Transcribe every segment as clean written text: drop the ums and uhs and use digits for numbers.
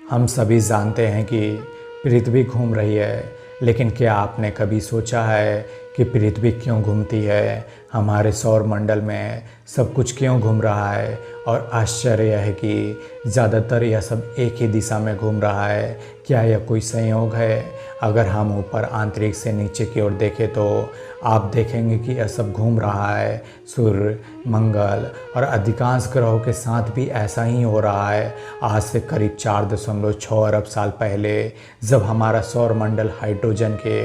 हम सभी जानते हैं कि पृथ्वी घूम रही है, लेकिन क्या आपने कभी सोचा है कि पृथ्वी क्यों घूमती है? हमारे सौर मंडल में सब कुछ क्यों घूम रहा है? और आश्चर्य यह है कि ज़्यादातर यह सब एक ही दिशा में घूम रहा है। क्या यह कोई संयोग है? अगर हम ऊपर अंतरिक्ष से नीचे की ओर देखें तो आप देखेंगे कि यह सब घूम रहा है। सूर्य, मंगल और अधिकांश ग्रहों के साथ भी ऐसा ही हो रहा है। आज से करीब 4.6 अरब साल पहले जब हमारा सौर मंडल हाइड्रोजन के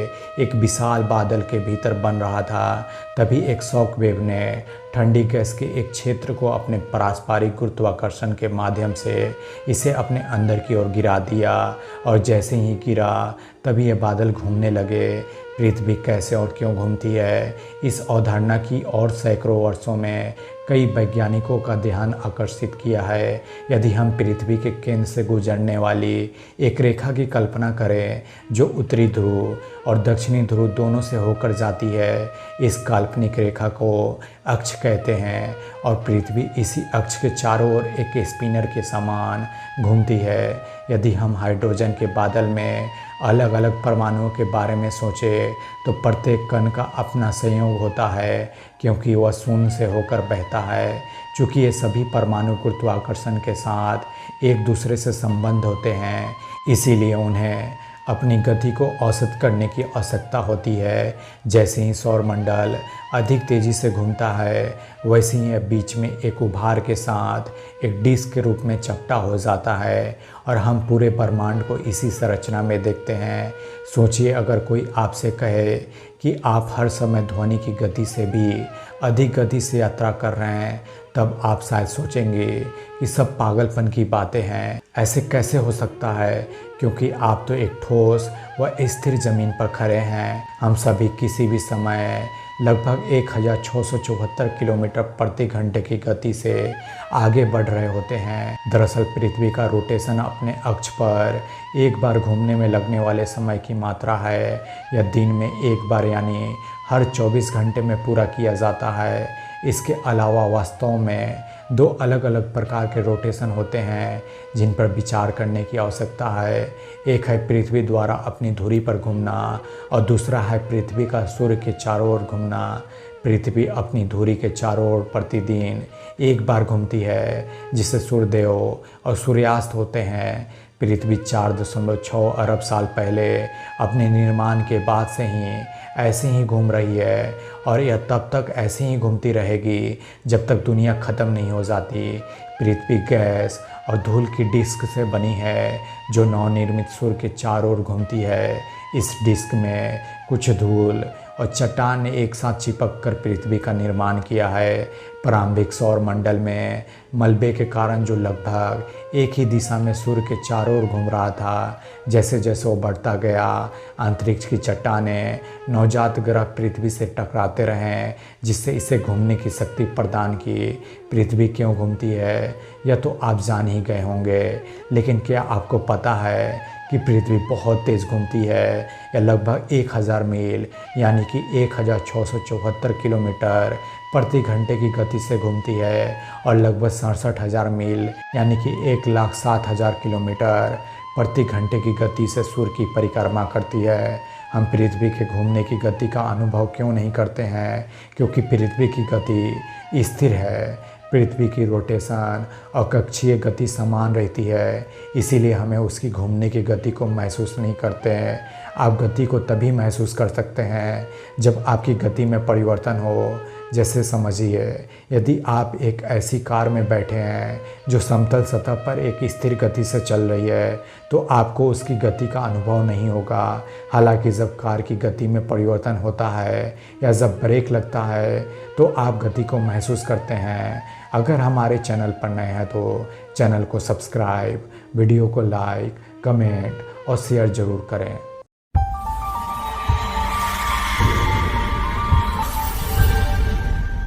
एक विशाल बादल के भीतर बन रहा था, तभी एक शॉक वेव ने ठंडी गैस के एक क्षेत्र को अपने पारस्परिक गुरुत्वाकर्षण के माध्यम से इसे अपने अंदर की ओर गिरा दिया। और जैसे ही गिरा तभी ये बादल घूमने लगे। पृथ्वी कैसे और क्यों घूमती है, इस अवधारणा की और सैकड़ों वर्षों में कई वैज्ञानिकों का ध्यान आकर्षित किया है। यदि हम पृथ्वी के केंद्र से गुजरने वाली एक रेखा की कल्पना करें जो उत्तरी ध्रुव और दक्षिणी ध्रुव दोनों से होकर जाती है, इस काल्पनिक रेखा को अक्ष कहते हैं। और पृथ्वी इसी अक्ष के चारों ओर एक स्पिनर के समान घूमती है। यदि हम हाइड्रोजन के बादल में अलग अलग परमाणुओं के बारे में सोचें तो प्रत्येक कण का अपना संयोग होता है, क्योंकि वह शून्य से होकर बहता है। चूँकि ये सभी परमाणु गुरुत्वाकर्षण के साथ एक दूसरे से संबंध होते हैं, इसीलिए उन्हें अपनी गति को औसत करने की आवश्यकता होती है। जैसे ही सौरमंडल अधिक तेज़ी से घूमता है, वैसे ही यह बीच में एक उभार के साथ एक डिस्क के रूप में चपटा हो जाता है और हम पूरे ब्रह्मांड को इसी संरचना में देखते हैं। सोचिए, अगर कोई आपसे कहे कि आप हर समय ध्वनि की गति से भी अधिक गति से यात्रा कर रहे हैं, तब आप शायद सोचेंगे कि सब पागलपन की बातें हैं। ऐसे कैसे हो सकता है, क्योंकि आप तो एक ठोस व स्थिर ज़मीन पर खड़े हैं। हम सभी किसी भी समय लगभग 1674 किलोमीटर प्रति घंटे की गति से आगे बढ़ रहे होते हैं। दरअसल पृथ्वी का रोटेशन अपने अक्ष पर एक बार घूमने में लगने वाले समय की मात्रा है। यह दिन में एक बार यानी हर 24 घंटे में पूरा किया जाता है। इसके अलावा वास्तव में दो अलग अलग प्रकार के रोटेशन होते हैं जिन पर विचार करने की आवश्यकता है। एक है पृथ्वी द्वारा अपनी धुरी पर घूमना और दूसरा है पृथ्वी का सूर्य के चारों ओर घूमना। पृथ्वी अपनी धुरी के चारों ओर प्रतिदिन एक बार घूमती है, जिससे सूर्योदय और सूर्यास्त होते हैं। पृथ्वी 4.6 अरब साल पहले अपने निर्माण के बाद से ही ऐसे ही घूम रही है और यह तब तक ऐसे ही घूमती रहेगी जब तक दुनिया ख़त्म नहीं हो जाती। पृथ्वी गैस और धूल की डिस्क से बनी है जो नवनिर्मित सूर्य के चारों ओर घूमती है। इस डिस्क में कुछ धूल और चट्टान ने एक साथ चिपक कर पृथ्वी का निर्माण किया है। प्रारंभिक सौर मंडल में मलबे के कारण जो लगभग एक ही दिशा में सूर्य के चारों ओर घूम रहा था, जैसे जैसे वो बढ़ता गया, अंतरिक्ष की चट्टानें नवजात ग्रह पृथ्वी से टकराते रहें, जिससे इसे घूमने की शक्ति प्रदान की। पृथ्वी क्यों घूमती है यह तो आप जान ही गए होंगे, लेकिन क्या आपको पता है कि पृथ्वी बहुत तेज़ घूमती है? यह लगभग 1000 मील यानी कि 1674 किलोमीटर प्रति घंटे की गति से घूमती है और लगभग 67,000 मील यानी कि 1,07,000 किलोमीटर प्रति घंटे की गति से सूर्य की परिक्रमा करती है। हम पृथ्वी के घूमने की गति का अनुभव क्यों नहीं करते हैं? क्योंकि पृथ्वी की गति स्थिर है। पृथ्वी की रोटेशन और कक्षीय गति समान रहती है, इसीलिए हमें उसकी घूमने की गति को महसूस नहीं करते हैं। आप गति को तभी महसूस कर सकते हैं जब आपकी गति में परिवर्तन हो। जैसे समझिए, यदि आप एक ऐसी कार में बैठे हैं जो समतल सतह पर एक स्थिर गति से चल रही है, तो आपको उसकी गति का अनुभव नहीं होगा। हालांकि जब कार की गति में परिवर्तन होता है या जब ब्रेक लगता है तो आप गति को महसूस करते हैं। अगर हमारे चैनल पर नए हैं तो चैनल को सब्सक्राइब, वीडियो को लाइक, कमेंट और शेयर ज़रूर करें।